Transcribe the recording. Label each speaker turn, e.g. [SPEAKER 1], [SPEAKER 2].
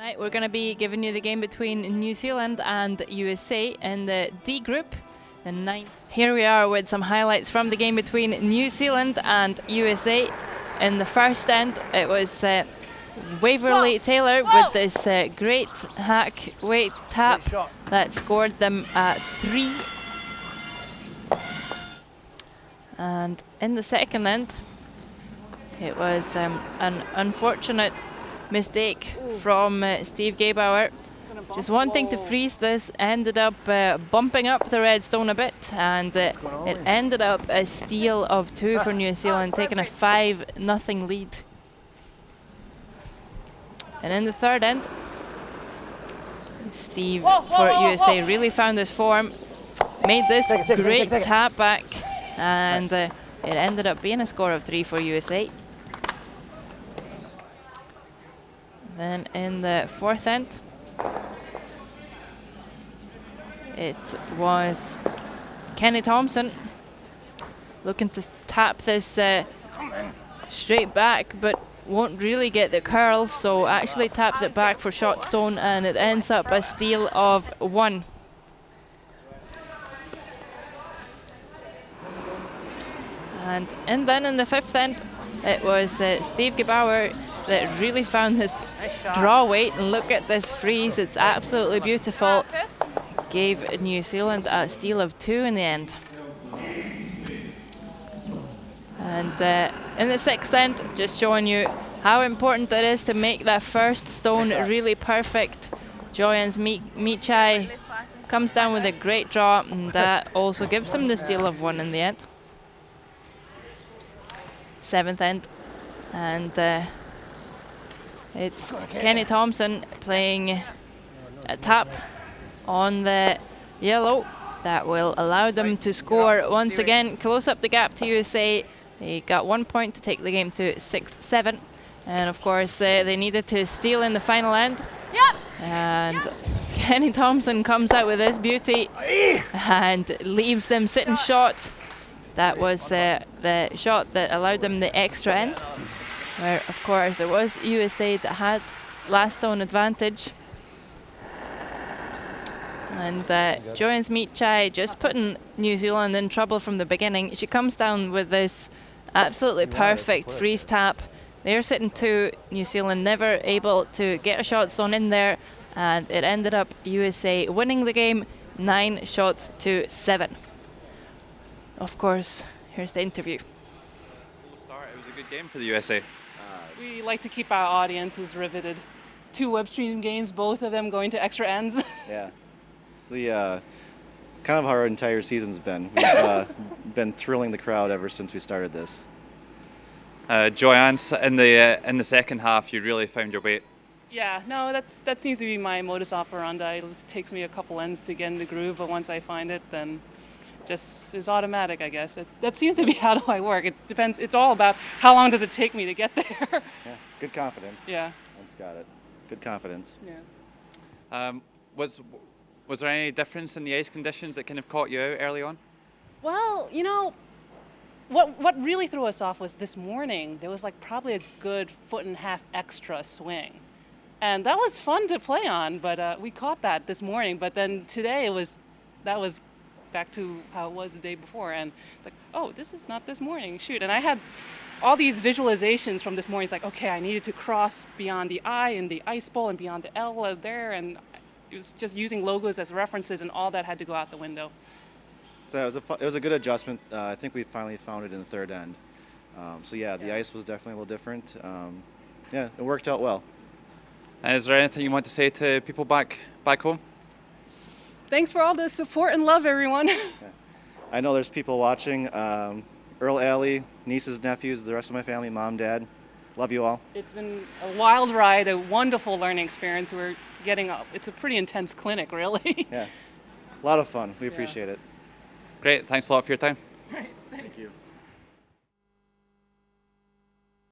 [SPEAKER 1] Tonight we're going to be giving you the game between New Zealand and USA in the D group. Here we are with some highlights from the game between New Zealand and USA. In the first end, it was Waverley Taylor with this great hack weight tap that scored them 3. And in the second end, it was an unfortunate mistake from Steve Gebauer. Just wanting to freeze this, ended up bumping up the red stone a bit, and it ended up a steal of 2 for New Zealand, taking a 5-0 lead. And in the third end, Steve for USA really found his form, made this great tap back, and it ended up being a score of 3 for USA. Then in the fourth end, it was Kenny Thompson looking to tap this straight back, but won't really get the curl, so actually taps it back for shot stone, and it ends up a steal of 1. And then in the fifth end, it was Steve Gebauer that really found his draw weight, and look at this freeze, it's absolutely beautiful. Gave New Zealand a steal of 2 in the end. And in the sixth end, just showing you how important it is to make that first stone really perfect. Joyans Michai comes down with a great draw, and that also gives him the steal of 1 in the end. Seventh end, and it's Kenny Thompson playing a tap on the yellow that will allow them to score once again, close up the gap to USA. They got 1 point to take the game to 6-7, and of course they needed to steal in the final end. And Kenny Thompson comes out with this beauty and leaves them sitting short. That was the shot that allowed them the extra end, where of course it was USA that had last stone advantage. And Joyans Michai just putting New Zealand in trouble from the beginning. She comes down with this absolutely perfect freeze tap. They're sitting 2, New Zealand never able to get a shot stone in there, and it ended up USA winning the game 9-7. Of course, here's the interview.
[SPEAKER 2] It was a good game for the USA.
[SPEAKER 3] We like to keep our audiences riveted. 2 web stream games, both of them going to extra ends.
[SPEAKER 4] Yeah, it's the kind of how our entire season's been. We've been thrilling the crowd ever since we started this.
[SPEAKER 2] Joyance, in the second half, you really found your weight.
[SPEAKER 3] Yeah, no, that seems to be my modus operandi. It takes me a couple ends to get in the groove, but once I find it, then just is automatic, I guess. That seems to be how do I work. It depends. It's all about how long does it take me to get there.
[SPEAKER 4] Yeah, good confidence.
[SPEAKER 3] Yeah.
[SPEAKER 4] That's got it. Good confidence.
[SPEAKER 3] Yeah.
[SPEAKER 2] Was there any difference in the ice conditions that kind of caught you out early on?
[SPEAKER 3] Well, you know, what really threw us off was this morning. There was like probably a good 1.5 foot extra swing. And that was fun to play on, but we caught that this morning. But then today that was back to how it was the day before, and it's like, oh, this is not this morning, shoot. And I had all these visualizations from this morning. It's like, okay, I needed to cross beyond the I and the ice bowl and beyond the L there, and it was just using logos as references, and all that had to go out the window.
[SPEAKER 4] So it was a good adjustment. I think we finally found it in the third end. So yeah, the ice was definitely a little different. Yeah, it worked out well.
[SPEAKER 2] Is there anything you want to say to people back home?
[SPEAKER 3] Thanks for all the support and love, everyone.
[SPEAKER 4] Yeah. I know there's people watching. Earl, Allie, nieces, nephews, the rest of my family, mom, dad. Love you all.
[SPEAKER 3] It's been a wild ride, a wonderful learning experience. We're getting up. It's a pretty intense clinic, really.
[SPEAKER 4] Yeah, a lot of fun. We appreciate it.
[SPEAKER 2] Great. Thanks a lot for your time.
[SPEAKER 3] Right.
[SPEAKER 4] Thank you.